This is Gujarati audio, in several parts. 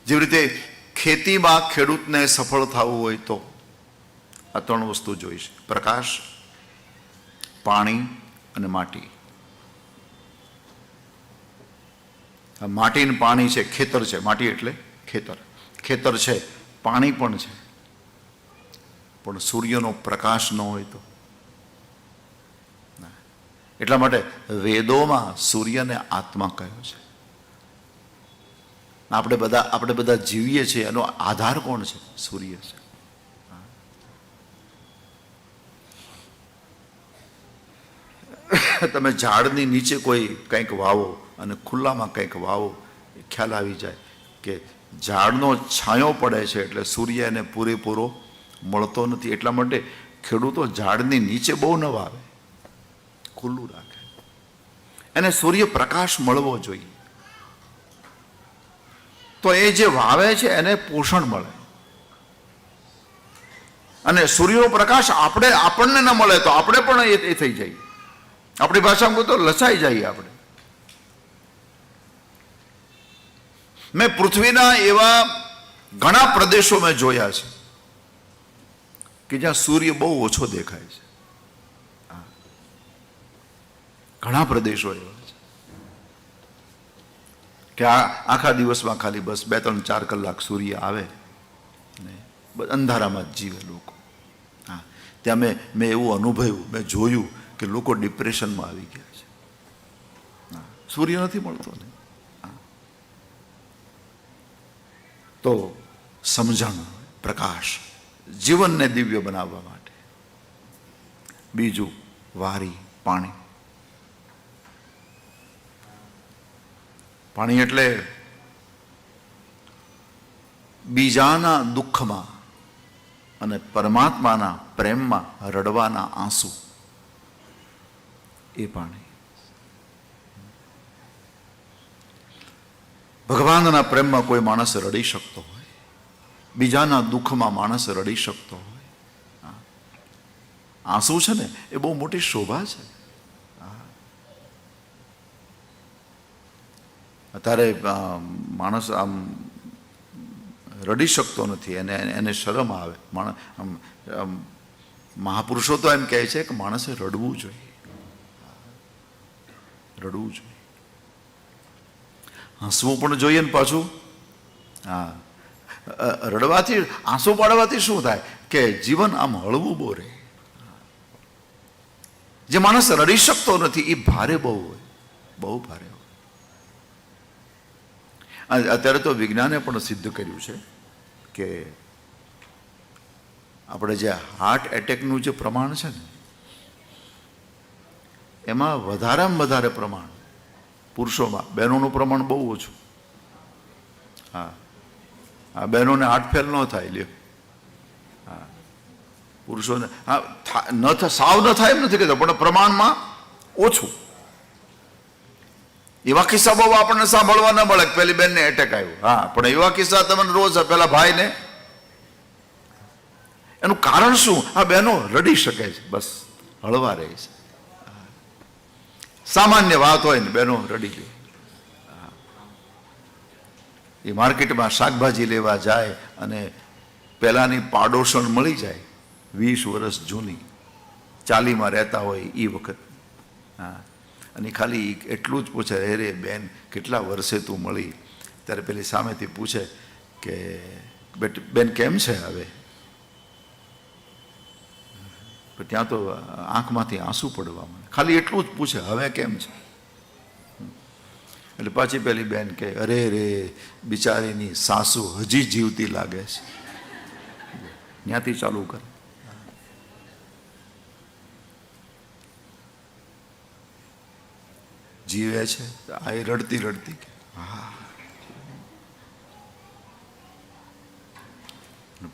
જેવી રીતે ખેતીમાં ખેડૂતને સફળ થવું હોય તો આ ત્રણ વસ્તુ જોઈશે: પ્રકાશ, પાણી અને માટી. માટી ને પાણી છે, ખેતર છે. માટી એટલે ખેતર, ખેતર છે, પાણી પણ છે. પણ સૂર્યનો પ્રકાશ ન હોય તો. એટલા માટે વેદોમાં સૂર્યને આત્મા કહ્યો છે. આપણે બધા જીવીએ છીએ એનો આધાર કોણ છે? સૂર્ય છે. તમે ઝાડની નીચે કોઈ કંઈક વાવો અને ખુલ્લામાં કંઈક વાવો, ખ્યાલ આવી જાય કે ઝાડનો છાંયો પડે છે એટલે સૂર્ય એને પૂરેપૂરો મળતો નથી. એટલા માટે ખેડૂતો ઝાડની નીચે બહુ ન વાવે, ખુલ્લું રાખે. એને સૂર્યપ્રકાશ મળવો જોઈએ, તો એ જે વાવે છે એને પોષણ મળે. અને સૂર્યનો પ્રકાશ આપણને ન મળે તો આપણે પણ એ થઈ જાય. આપણી ભાષામાં તો લસાઈ જઈએ આપણે. મેં પૃથ્વીના એવા ઘણા પ્રદેશો મેં જોયા છે કે જ્યાં સૂર્ય બહુ ઓછો દેખાય છે. ઘણા પ્રદેશો એવા છે કે આખા દિવસમાં ખાલી બસ 2-3-4 કલાક સૂર્ય આવે ને અંધારામાં જ જીવે લોકો. હા, ત્યાં મેં એવું અનુભવ્યું, મેં જોયું કે લોકો ડિપ્રેશનમાં આવી ગયા છે. સૂર્ય નથી મળતો ને. તો સમજણ, પ્રકાશ જીવનને દિવ્ય બનાવવા માટે. બીજું વારી, પાણી. પાણી એટલે બીજાના દુઃખમાં અને પરમાત્માના પ્રેમમાં રડવાના આંસુ. એ પાણી. ભગવાનના પ્રેમમાં કોઈ માણસ રડી શકતો હોય, બીજાના દુઃખમાં માણસ રડી શકતો હોય. આંસુ છે ને એ બહુ મોટી શોભા છે. અત્યારે માણસ આમ રડી શકતો નથી, એને શરમ આવે. મહાપુરુષો તો એમ કહે છે કે માણસે રડવું જોઈએ, રડવું જોઈએ. હસવું પણ જોઈએ ને પાછું. હા, રડવાથી, આંસુ પાડવાથી શું થાય કે જીવન આમ હળવું બહુ રહે. જે માણસ રડી શકતો નથી એ ભારે બહુ હોય, બહુ ભારે હોય. અત્યારે તો વિજ્ઞાને પણ સિદ્ધ કર્યું છે કે આપણે જે હાર્ટ એટેકનું જે પ્રમાણ છે ને એમાં વધારેમાં વધારે પ્રમાણ પુરુષોમાં, બહેનોનું પ્રમાણ બહુ ઓછું. હા, આ બહેનોને હાર્ટ ફેલ ન થાય. લ્યો, હા, પુરુષોને હા સાવ ન થાય એમ નથી કહેતો, પણ પ્રમાણમાં ઓછું. એવા કિસ્સા બહુ આપણને સાંભળવા ન મળે. પેલી બેનને એટેક આવ્યો, હા, પણ એવા કિસ્સા તમને રોજ, પેલા ભાઈને. એનું કારણ શું? આ બહેનો રડી શકે છે, બસ હળવા રહે છે. સામાન્ય વાત હોય ને બહેનો રડી લે. એ માર્કેટમાં શાકભાજી લેવા જાય અને પહેલાની પાડોશણ મળી જાય 20 વર્ષ જૂની, 40માં રહેતા હોય એ વખત. હા, અને ખાલી એટલું જ પૂછે, રે બેન કેટલા વર્ષે તું મળી? ત્યારે પેલી સામેથી પૂછે કે બેન કેમ છે હવે? ત્યાં તો આંખમાંથી આંસુ પડવા મને. ખાલી એટલું જ પૂછે, હવે કેમ છે? એટલે પાછી પેલી બેન કે અરે રે બિચારીની સાસુ હજી જીવતી લાગે છે. ત્યાંથી ચાલુ કરે. જીવે છે આ એ રડતી રડતી કે હા.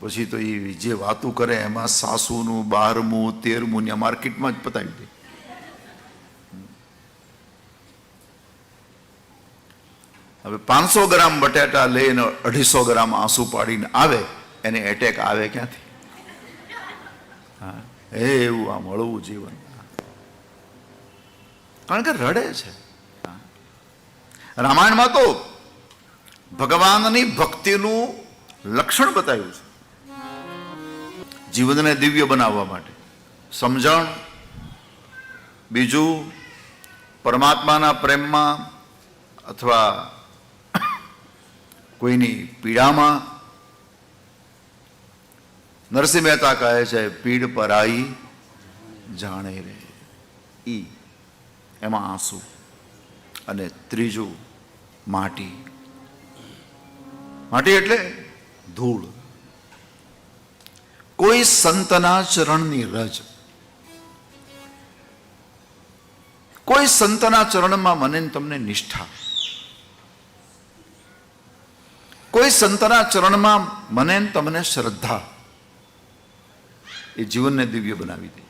પછી તો એ જે વાતું કરે એમાં સાસુનું 12મું 13મું ને માર્કેટમાં જ પતાવી દે. હવે 500 ગ્રામ બટાટા લઈને 250 ગ્રામ આંસુ પાડીને આવે, એને એટેક આવે ક્યાંથી? હા, એવું આમ હળવું જીવન. કારણ કે રડે છે. રામાયણમાં તો ભગવાનની ભક્તિનું લક્ષણ બતાવ્યું છે જીવનને દિવ્ય બનાવવા માટે. સમજણ, બીજું પરમાત્માના પ્રેમમાં અથવા કોઈની પીડામાં. નરસિંહ મહેતા કહે છે પીડ પરાઈ જાણે રે, ઈ એમાં આંસુ. અને ત્રીજું માટી. માટી એટલે ધૂળ. કોઈ સંતના ચરણની રજ, કોઈ સંતના ચરણમાં મને ને તમને નિષ્ઠા, કોઈ સંતના ચરણમાં મને ને તમને શ્રદ્ધા, એ જીવનને દિવ્ય બનાવી દે.